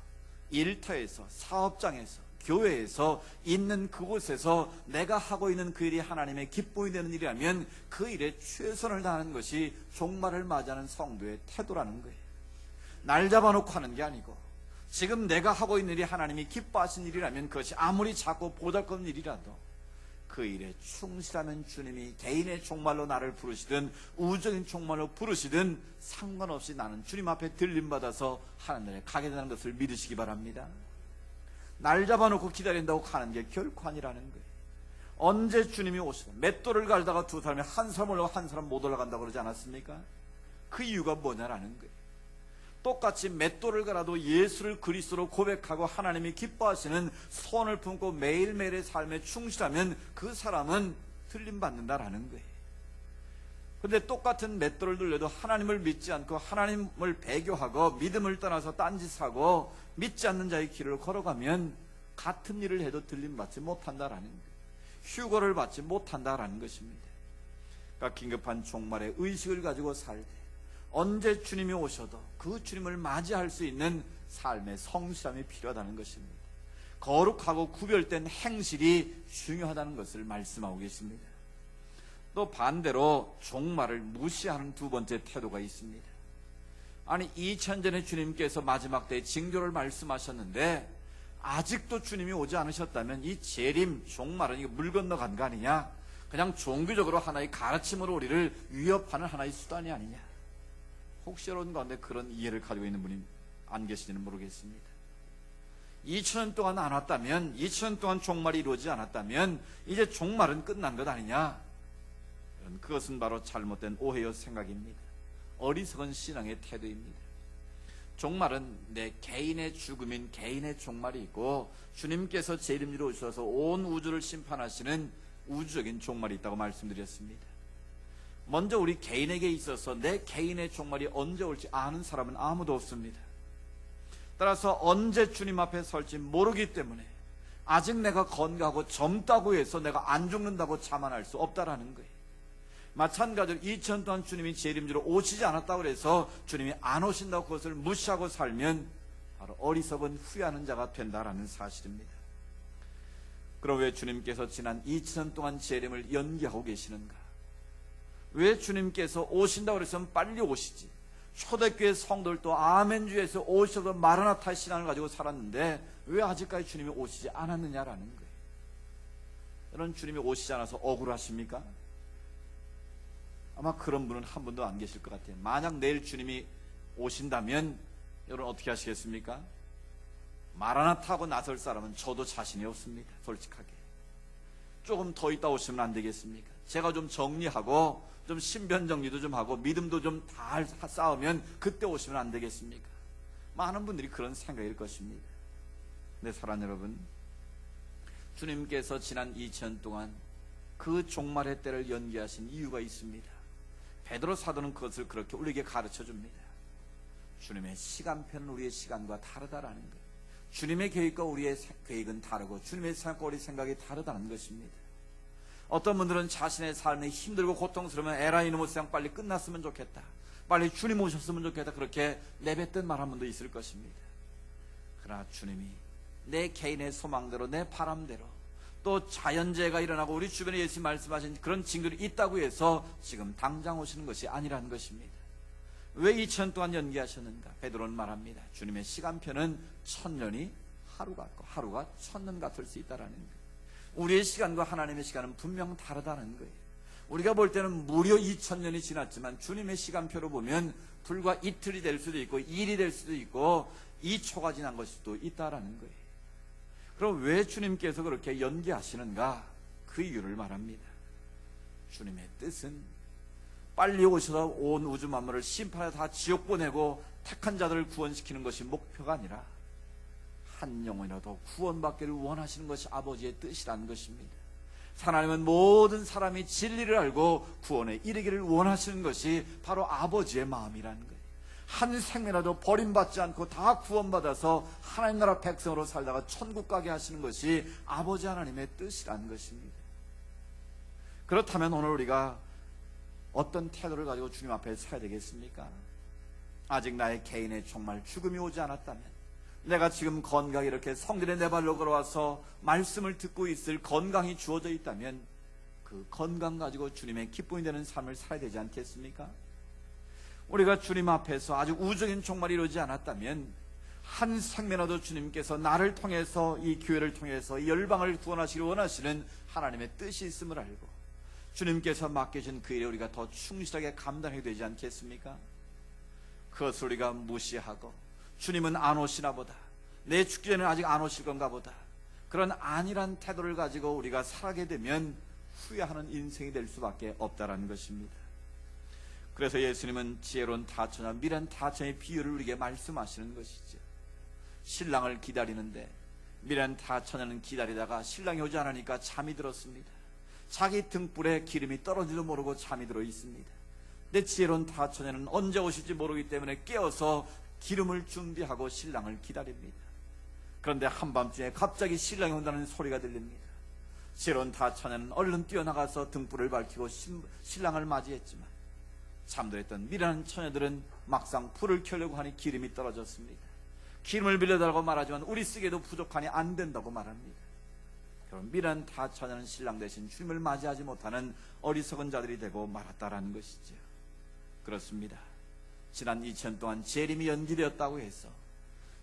[SPEAKER 1] 일터에서, 사업장에서, 교회에서 있는 그곳에서 내가 하고 있는 그 일이 하나님의 기쁨이 되는 일이라면 그 일에 최선을 다하는 것이 종말을 맞이하는 성도의 태도라는 거예요. 날 잡아놓고 하는 게 아니고, 지금 내가 하고 있는 일이 하나님이 기뻐하신 일이라면 그것이 아무리 작고 보잘것없는 일이라도 그 일에 충실하면 주님이 개인의 종말로 나를 부르시든 우주적인 종말로 부르시든 상관없이 나는 주님 앞에 들림받아서 하나님에 가게 되는 것을 믿으시기 바랍니다. 날 잡아놓고 기다린다고 가는 게 결코 아니라는 거예요. 언제 주님이 오시든, 맷돌을 갈다가 두 사람이 한 사람 올라가고 한 사람 못 올라간다고 그러지 않았습니까? 그 이유가 뭐냐라는 거예요. 똑같이 맷돌을 갈아도 예수를 그리스도로 고백하고 하나님이 기뻐하시는 소원을 품고 매일매일의 삶에 충실하면 그 사람은 틀림받는다라는 거예요. 그런데 똑같은 맷돌을 들려도 하나님을 믿지 않고 하나님을 배교하고 믿음을 떠나서 딴짓하고 믿지 않는 자의 길을 걸어가면 같은 일을 해도 들림받지 못한다라는 거예요. 휴거를 받지 못한다라는 것입니다. 그러니까 긴급한 종말의 의식을 가지고 살 때 언제 주님이 오셔도 그 주님을 맞이할 수 있는 삶의 성실함이 필요하다는 것입니다. 거룩하고 구별된 행실이 중요하다는 것을 말씀하고 계십니다. 또 반대로 종말을 무시하는 두 번째 태도가 있습니다. 아니 2000전에 주님께서 마지막 때의 징조를 말씀하셨는데 아직도 주님이 오지 않으셨다면 이 재림, 종말은 이거 물 건너간 거 아니냐? 그냥 종교적으로 하나의 가르침으로 우리를 위협하는 하나의 수단이 아니냐? 혹시 여러분 가운데 그런 이해를 가지고 있는 분이 안 계시지는 모르겠습니다. 2000년 동안 안 왔다면, 2000년 동안 종말이 이루어지지 않았다면 이제 종말은 끝난 것 아니냐? 그것은 바로 잘못된 오해요 생각입니다. 어리석은 신앙의 태도입니다. 종말은 내 개인의 죽음인 개인의 종말이 있고 주님께서 재림으로 오셔서 온 우주를 심판하시는 우주적인 종말이 있다고 말씀드렸습니다. 먼저 우리 개인에게 있어서 내 개인의 종말이 언제 올지 아는 사람은 아무도 없습니다. 따라서 언제 주님 앞에 설지 모르기 때문에 아직 내가 건강하고 젊다고 해서 내가 안 죽는다고 자만할 수 없다라는 거예요. 마찬가지로 2000년 동안 주님이 재림주로 오시지 않았다고 해서 주님이 안 오신다고 그것을 무시하고 살면 바로 어리석은 후회하는 자가 된다라는 사실입니다. 그럼 왜 주님께서 지난 2000년 동안 재림을 연기하고 계시는가? 왜 주님께서 오신다고 해서 빨리 오시지? 초대교회 성도들도 아멘주에서 오셔서 마라나타 신앙을 가지고 살았는데 왜 아직까지 주님이 오시지 않았느냐라는 거예요. 여러분, 주님이 오시지 않아서 억울하십니까? 아마 그런 분은 한 분도 안 계실 것 같아요. 만약 내일 주님이 오신다면 여러분 어떻게 하시겠습니까? 마라나타 하고 나설 사람은 저도 자신이 없습니다. 솔직하게. 조금 더 있다 오시면 안 되겠습니까? 제가 좀 정리하고 좀 신변 정리도 좀 하고 믿음도 좀 다 쌓으면 그때 오시면 안 되겠습니까? 많은 분들이 그런 생각일 것입니다. 네, 사랑하는 여러분, 주님께서 지난 2000년 동안 그 종말의 때를 연기하신 이유가 있습니다. 베드로 사도는 그것을 그렇게 우리에게 가르쳐 줍니다. 주님의 시간표는 우리의 시간과 다르다라는 거예요. 주님의 계획과 우리의 계획은 다르고 주님의 생각과 우리의 생각이 다르다는 것입니다. 어떤 분들은 자신의 삶이 힘들고 고통스러우면 에라 이놈의 세상 빨리 끝났으면 좋겠다, 빨리 주님 오셨으면 좋겠다, 그렇게 내뱉던 말 한 분도 있을 것입니다. 그러나 주님이 내 개인의 소망대로, 내 바람대로, 또 자연재해가 일어나고 우리 주변에 예수님 말씀하신 그런 징조들이 있다고 해서 지금 당장 오시는 것이 아니라는 것입니다. 왜 2000년 동안 연기하셨는가? 베드로는 말합니다. 주님의 시간표는 1000년이 하루 같고 하루가 1000년 같을 수 있다라는 거예요. 우리의 시간과 하나님의 시간은 분명 다르다는 거예요. 우리가 볼 때는 무려 2000년이 지났지만 주님의 시간표로 보면 불과 이틀이 될 수도 있고 일이 될 수도 있고 2초가 지난 것일 수도 있다라는 거예요. 그럼 왜 주님께서 그렇게 연기하시는가? 그 이유를 말합니다. 주님의 뜻은 빨리 오셔서 온 우주 만물을 심판해 다 지옥 보내고 택한 자들을 구원시키는 것이 목표가 아니라 한 영혼이라도 구원받기를 원하시는 것이 아버지의 뜻이라는 것입니다. 하나님은 모든 사람이 진리를 알고 구원에 이르기를 원하시는 것이 바로 아버지의 마음이라는 거예요. 한 생명이라도 버림받지 않고 다 구원받아서 하나님 나라 백성으로 살다가 천국 가게 하시는 것이 아버지 하나님의 뜻이라는 것입니다. 그렇다면 오늘 우리가 어떤 태도를 가지고 주님 앞에 서야 되겠습니까? 아직 나의 개인의 정말 죽음이 오지 않았다면, 내가 지금 건강히 이렇게 성전에 내 발로 걸어와서 말씀을 듣고 있을 건강이 주어져 있다면 그 건강 가지고 주님의 기쁨이 되는 삶을 살아야 되지 않겠습니까? 우리가 주님 앞에서 아주 우주적인 종말이 이루어지지 않았다면 한 생명이라도 주님께서 나를 통해서, 이 교회를 통해서 이 열방을 구원하시기를 원하시는 하나님의 뜻이 있음을 알고 주님께서 맡겨진 그 일에 우리가 더 충실하게 감당해야 되지 않겠습니까? 그것을 우리가 무시하고 주님은 안 오시나 보다, 내 죽기 전에 아직 안 오실 건가 보다, 그런 안일한 태도를 가지고 우리가 살아게 되면 후회하는 인생이 될 수밖에 없다라는 것입니다. 그래서 예수님은 지혜로운 타처나 미련한 타처의 비유를 우리에게 말씀하시는 것이죠. 신랑을 기다리는데 미련한 타처녀는 기다리다가 신랑이 오지 않으니까 잠이 들었습니다. 자기 등불에 기름이 떨어질지도 모르고 잠이 들어 있습니다. 근데 지혜로운 타처녀는 언제 오실지 모르기 때문에 깨어서 기름을 준비하고 신랑을 기다립니다. 그런데 한밤중에 갑자기 신랑이 온다는 소리가 들립니다. 지혜로운 타처녀는 얼른 뛰어나가서 등불을 밝히고 신랑을 맞이했지만 잠들었던 미련한 처녀들은 막상 불을 켜려고 하니 기름이 떨어졌습니다. 기름을 빌려달라고 말하지만 우리 쓰기에도 부족하니 안 된다고 말합니다. 그럼 미련 다 처하는 신랑 대신 주님을 맞이하지 못하는 어리석은 자들이 되고 말았다라는 것이죠. 그렇습니다. 지난 2000년 동안 재림이 연기되었다고 해서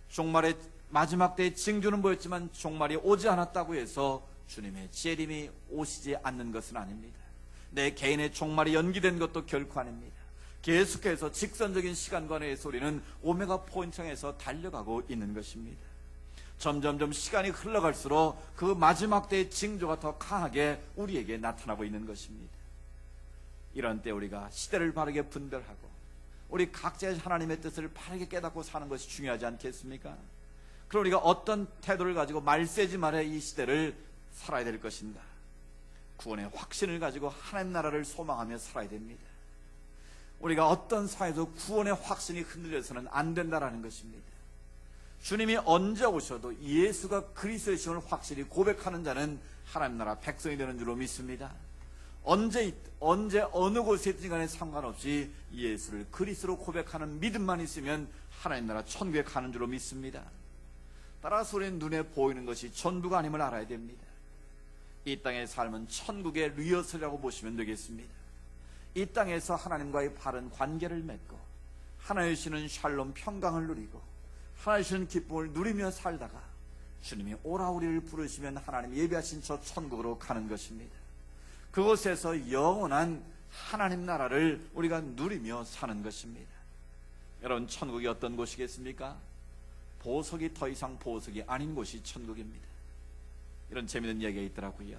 [SPEAKER 1] 종말의 마지막 때의 징조는 보였지만 종말이 오지 않았다고 해서 주님의 재림이 오시지 않는 것은 아닙니다. 내 개인의 종말이 연기된 것도 결코 아닙니다. 계속해서 직선적인 시간관계에서 우리는 오메가 포인트에서 달려가고 있는 것입니다. 점점점 시간이 흘러갈수록 그 마지막 때의 징조가 더 강하게 우리에게 나타나고 있는 것입니다. 이런 때 우리가 시대를 바르게 분별하고 우리 각자의 하나님의 뜻을 바르게 깨닫고 사는 것이 중요하지 않겠습니까? 그럼 우리가 어떤 태도를 가지고 말세지 말에 이 시대를 살아야 될 것인가? 구원의 확신을 가지고 하나님 나라를 소망하며 살아야 됩니다. 우리가 어떤 사회도 구원의 확신이 흔들려서는 안 된다라는 것입니다. 주님이 언제 오셔도 예수가 그리스도이심을 확실히 고백하는 자는 하나님 나라 백성이 되는 줄로 믿습니다. 언제 어느 곳에 있든지 간에 상관없이 예수를 그리스도로 고백하는 믿음만 있으면 하나님 나라 천국에 가는 줄로 믿습니다. 따라서 우리는 눈에 보이는 것이 전부가 아님을 알아야 됩니다. 이 땅의 삶은 천국의 리허설이라고 보시면 되겠습니다. 이 땅에서 하나님과의 바른 관계를 맺고 하나님 주시는 샬롬 평강을 누리고 하나님 주시는 기쁨을 누리며 살다가 주님이 오라 우리를 부르시면 하나님 예비하신 저 천국으로 가는 것입니다. 그곳에서 영원한 하나님 나라를 우리가 누리며 사는 것입니다. 여러분, 천국이 어떤 곳이겠습니까? 보석이 더 이상 보석이 아닌 곳이 천국입니다. 이런 재미있는 이야기가 있더라고요.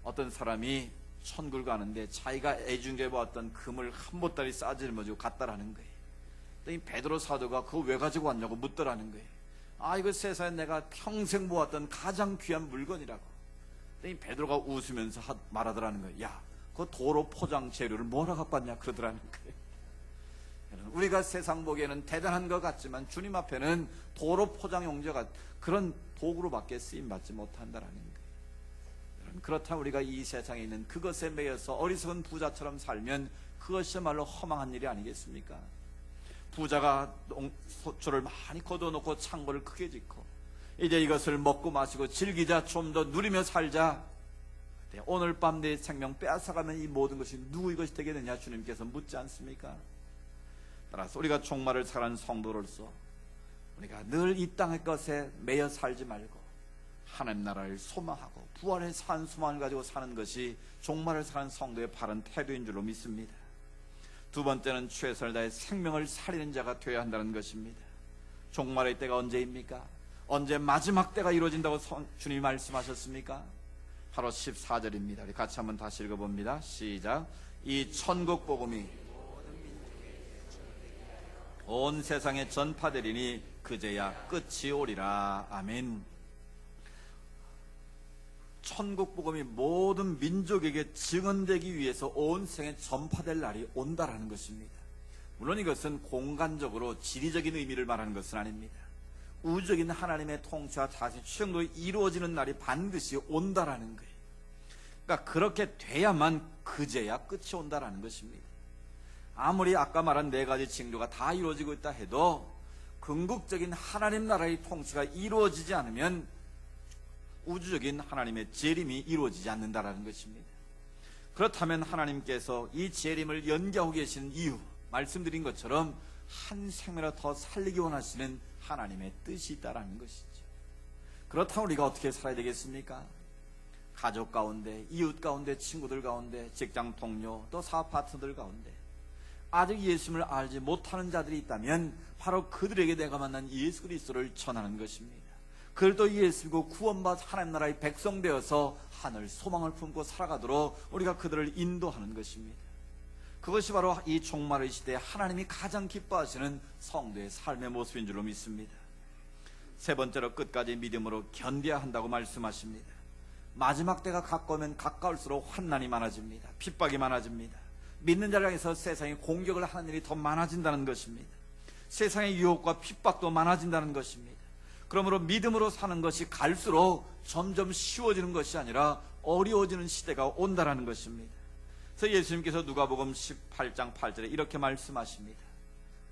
[SPEAKER 1] 어떤 사람이 천국을 가는데 자기가 애중에 보았던 금을 한 보따리 싸질머지고 갔다라는 거예요. 이 베드로 사도가 그거 왜 가지고 왔냐고 묻더라는 거예요. 아, 이거 세상에 내가 평생 모았던 가장 귀한 물건이라고. 이 베드로가 웃으면서 말하더라는 거예요. 야, 그 도로 포장 재료를 뭐라 갖고 왔냐 그러더라는 거예요. 우리가 세상 보기에는 대단한 것 같지만 주님 앞에는 도로 포장 용제가 그런 도구로밖에 쓰임받지 못한다라는 거예요. 그렇다면 우리가 이 세상에 있는 그것에 매여서 어리석은 부자처럼 살면 그것이야말로 허망한 일이 아니겠습니까? 부자가 소초를 많이 거둬놓고 창고를 크게 짓고 이제 이것을 먹고 마시고 즐기자, 좀 더 누리며 살자. 오늘 밤 내 생명 빼앗아가면 이 모든 것이 누구 이것이 되겠느냐 주님께서 묻지 않습니까? 따라서 우리가 종말을 살아가는 성도로서 우리가 늘 이 땅의 것에 매여 살지 말고 하나님 나라를 소망하고 부활의 산 소망을 가지고 사는 것이 종말을 사는 성도의 바른 태도인 줄로 믿습니다. 두 번째는 최선을 다해 생명을 살리는 자가 되어야 한다는 것입니다. 종말의 때가 언제입니까? 언제 마지막 때가 이루어진다고 주님이 말씀하셨습니까? 바로 14절입니다. 우리 같이 한번 다시 읽어봅니다. 시작. 이 천국 복음이 온 세상에 전파되리니 그제야 끝이 오리라. 아멘. 천국 복음이 모든 민족에게 증언되기 위해서 온 세상에 전파될 날이 온다라는 것입니다. 물론 이것은 공간적으로 지리적인 의미를 말하는 것은 아닙니다. 우주적인 하나님의 통치와 자신의 추정도 이루어지는 날이 반드시 온다라는 거예요. 그러니까 그렇게 돼야만 그제야 끝이 온다라는 것입니다. 아무리 아까 말한 네 가지 징조가 다 이루어지고 있다 해도 궁극적인 하나님 나라의 통치가 이루어지지 않으면 우주적인 하나님의 재림이 이루어지지 않는다라는 것입니다. 그렇다면 하나님께서 이 재림을 연기하고 계시는 이유, 말씀드린 것처럼 한 생명이라도 더 살리기 원하시는 하나님의 뜻이 있다라는 것이죠. 그렇다면 우리가 어떻게 살아야 되겠습니까? 가족 가운데, 이웃 가운데, 친구들 가운데, 직장 동료, 또 사업 파트너들 가운데 아직 예수님을 알지 못하는 자들이 있다면 바로 그들에게 내가 만난 예수 그리스도를 전하는 것입니다. 그들도 예수고 구원받아 하나님 나라의 백성 되어서 하늘 소망을 품고 살아가도록 우리가 그들을 인도하는 것입니다. 그것이 바로 이 종말의 시대에 하나님이 가장 기뻐하시는 성도의 삶의 모습인 줄로 믿습니다. 세 번째로 끝까지 믿음으로 견뎌야 한다고 말씀하십니다. 마지막 때가 가까우면 가까울수록 환난이 많아집니다. 핍박이 많아집니다. 믿는 자를 향해서 세상에 공격을 하는 일이 더 많아진다는 것입니다. 세상의 유혹과 핍박도 많아진다는 것입니다. 그러므로 믿음으로 사는 것이 갈수록 점점 쉬워지는 것이 아니라 어려워지는 시대가 온다라는 것입니다. 그래서 예수님께서 누가복음 18장 8절에 이렇게 말씀하십니다.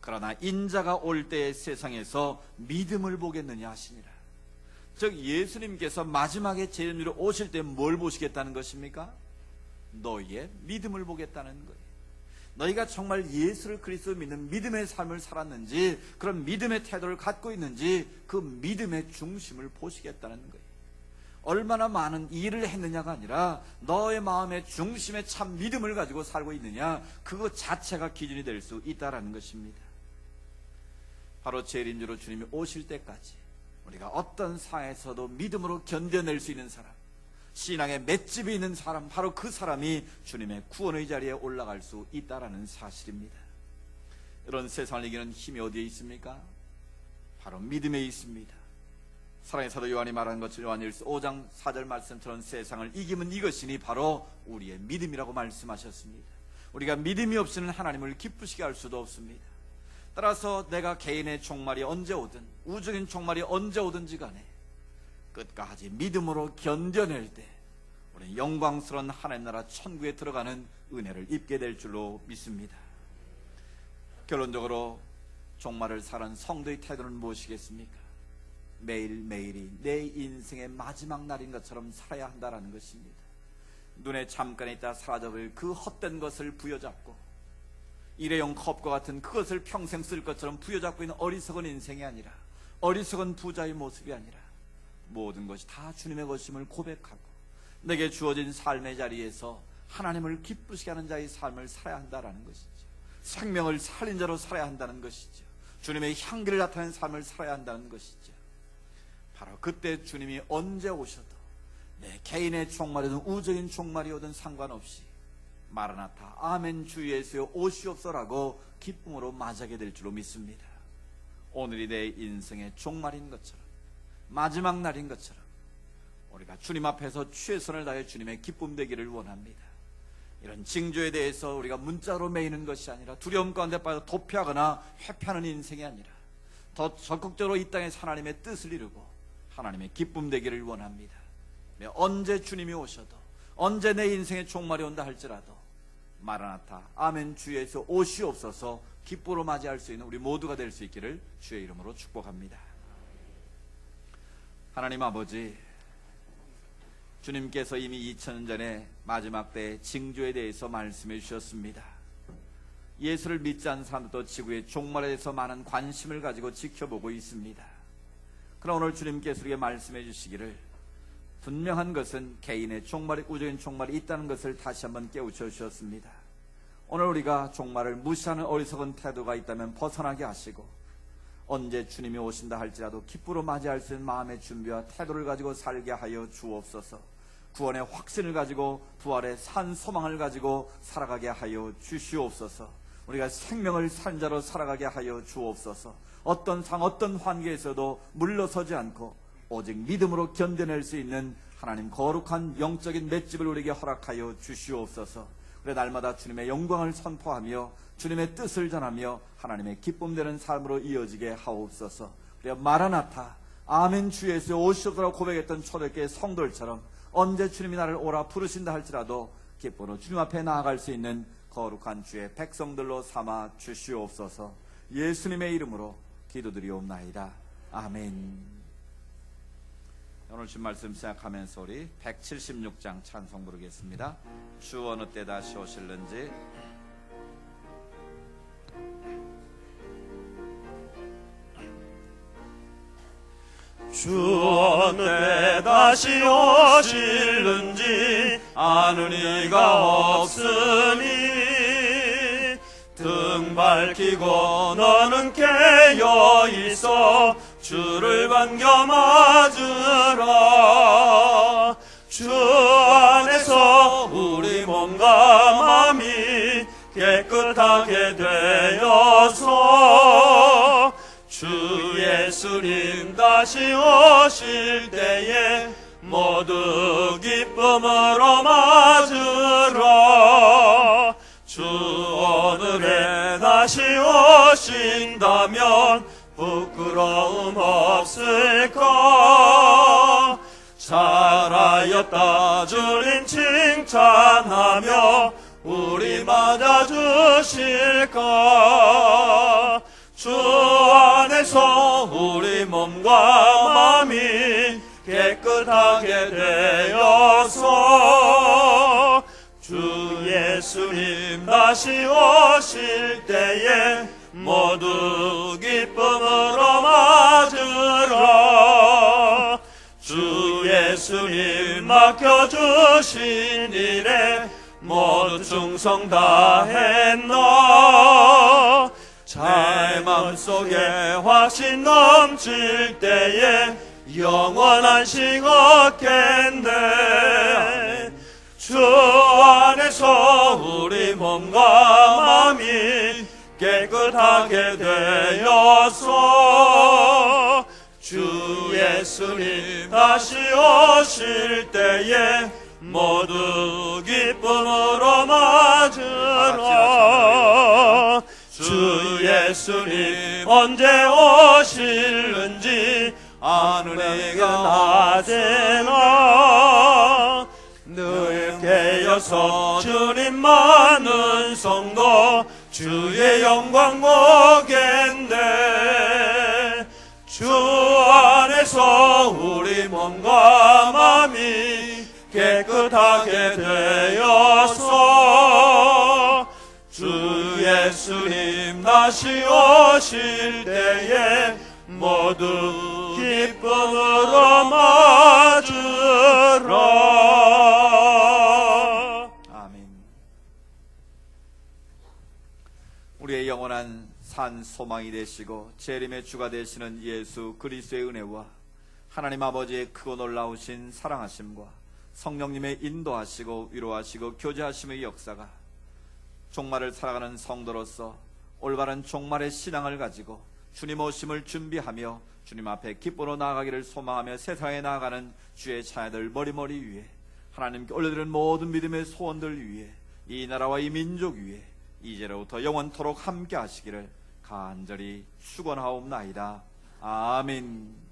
[SPEAKER 1] 그러나 인자가 올 때의 세상에서 믿음을 보겠느냐 하시니라. 즉 예수님께서 마지막에 재림으로 오실 때 뭘 보시겠다는 것입니까? 너희의 믿음을 보겠다는 거예요. 너희가 정말 예수를 그리스도 믿는 믿음의 삶을 살았는지, 그런 믿음의 태도를 갖고 있는지 그 믿음의 중심을 보시겠다는 거예요. 얼마나 많은 일을 했느냐가 아니라 너의 마음의 중심에 참 믿음을 가지고 살고 있느냐, 그것 자체가 기준이 될 수 있다는 것입니다. 바로 재림주로 주님이 오실 때까지 우리가 어떤 상황에서도 믿음으로 견뎌낼 수 있는 사람, 신앙의 맷집이 있는 사람, 바로 그 사람이 주님의 구원의 자리에 올라갈 수 있다는 사실입니다. 이런 세상을 이기는 힘이 어디에 있습니까? 바로 믿음에 있습니다. 사랑의 사도 요한이 말한 것처럼 요한일서 5장 4절 말씀처럼 세상을 이기면 이것이니 바로 우리의 믿음이라고 말씀하셨습니다. 우리가 믿음이 없이는 하나님을 기쁘시게 할 수도 없습니다. 따라서 내가 개인의 종말이 언제 오든, 우주적인 종말이 언제 오든지 간에 끝까지 믿음으로 견뎌낼 때 우리는 영광스러운 하나님 나라 천국에 들어가는 은혜를 입게 될 줄로 믿습니다. 결론적으로 종말을 사는 성도의 태도는 무엇이겠습니까? 매일매일이 내 인생의 마지막 날인 것처럼 살아야 한다는 것입니다. 눈에 잠깐 있다 사라져버릴 그 헛된 것을 부여잡고 일회용 컵과 같은 그것을 평생 쓸 것처럼 부여잡고 있는 어리석은 인생이 아니라, 어리석은 부자의 모습이 아니라 모든 것이 다 주님의 것임을 고백하고 내게 주어진 삶의 자리에서 하나님을 기쁘시게 하는 자의 삶을 살아야 한다는 것이죠. 생명을 살린 자로 살아야 한다는 것이죠. 주님의 향기를 나타내는 삶을 살아야 한다는 것이죠. 바로 그때 주님이 언제 오셔도 내 개인의 종말이든 우주적인 종말이오든 상관없이 마라나타 아멘 주 예수여 오시옵소라고 기쁨으로 맞이하게 될 줄로 믿습니다. 오늘이 내 인생의 종말인 것처럼, 마지막 날인 것처럼 우리가 주님 앞에서 최선을 다해 주님의 기쁨 되기를 원합니다. 이런 징조에 대해서 우리가 문자로 매이는 것이 아니라, 두려움 가운데 빠져 도피하거나 회피하는 인생이 아니라 더 적극적으로 이 땅에서 하나님의 뜻을 이루고 하나님의 기쁨 되기를 원합니다. 언제 주님이 오셔도, 언제 내 인생의 종말이 온다 할지라도 마라나타 아멘 주 예수 오시옵소서 기쁨으로 맞이할 수 있는 우리 모두가 될 수 있기를 주의 이름으로 축복합니다. 하나님 아버지, 주님께서 이미 2000년 전에 마지막 때의 징조에 대해서 말씀해 주셨습니다. 예수를 믿지 않는 사람들도 지구의 종말에 대해서 많은 관심을 가지고 지켜보고 있습니다. 그러나 오늘 주님께서 우리에게 말씀해 주시기를 분명한 것은 개인의 종말이, 우주적인 종말이 있다는 것을 다시 한번 깨우쳐 주셨습니다. 오늘 우리가 종말을 무시하는 어리석은 태도가 있다면 벗어나게 하시고, 언제 주님이 오신다 할지라도 기쁘로 맞이할 수 있는 마음의 준비와 태도를 가지고 살게 하여 주옵소서. 구원의 확신을 가지고 부활의 산 소망을 가지고 살아가게 하여 주시옵소서. 우리가 생명을 산 자로 살아가게 하여 주옵소서. 어떤 상, 어떤 환경에서도 물러서지 않고 오직 믿음으로 견뎌낼 수 있는 하나님 거룩한 영적인 맷집을 우리에게 허락하여 주시옵소서. 그래 날마다 주님의 영광을 선포하며 주님의 뜻을 전하며 하나님의 기쁨되는 삶으로 이어지게 하옵소서. 그래 마라나타 아멘 주 예수 오시옵소서라고 고백했던 초대교회 성도들처럼 언제 주님이 나를 오라 부르신다 할지라도 기쁨으로 주님 앞에 나아갈 수 있는 거룩한 주의 백성들로 삼아 주시옵소서. 예수님의 이름으로 기도드리옵나이다. 아멘. 오늘 주신 말씀 시작하면서 우리 176장 찬송 부르겠습니다. 주 어느 때 다시 오실는지.
[SPEAKER 2] 주 어느 때 다시 오실는지 아는 이가 없으니 등 밝히고 너는 깨어 있어 주를 반겨 맞으라. 주 안에서 우리 몸과 마음이 깨끗하게 되어서 주 예수님 다시 오실 때에 모두 기쁨으로 맞으라. 주 오늘에 다시 오신다면 부끄러움 없을까? 잘하였다 주님 칭찬하며 우리 맞아주실까? 주 안에서 우리 몸과 마음이 깨끗하게 되어서 주 예수님 다시 오실 때에 모두 기쁨으로 맞으라. 주 예수님 맡겨주신 일에 모두 충성 다했나. 내 맘속에 확신 넘칠 때에 영원한 식 얻겠네. 주 안에서 우리 몸과 마음이 깨끗하게 되어서 주 예수님 다시 오실 때에 모두 기쁨으로 맞으라. 주 예수님 언제 오실는지 아는 이가 낮에나 늘 깨어서 주님만은 성도 주의 영광 보겠네. 주 안에서 우리 몸과 마음이 깨끗하게 되어서 주 예수님 다시 오실 때에 모두 기쁨으로 맞으라.
[SPEAKER 1] 아멘. 우리의 영원한 산 소망이 되시고 재림의 주가 되시는 예수 그리스도의 은혜와 하나님 아버지의 크고 놀라우신 사랑하심과 성령님의 인도하시고 위로하시고 교제하심의 역사가 종말을 살아가는 성도로서 올바른 종말의 신앙을 가지고 주님 오심을 준비하며 주님 앞에 기쁨으로 나아가기를 소망하며 세상에 나아가는 주의 자녀들 머리머리 위에 하나님께 올려드리는 모든 믿음의 소원들 위에 이 나라와 이 민족 위에 이제로부터 영원토록 함께 하시기를 간절히 축원하옵나이다. 아멘.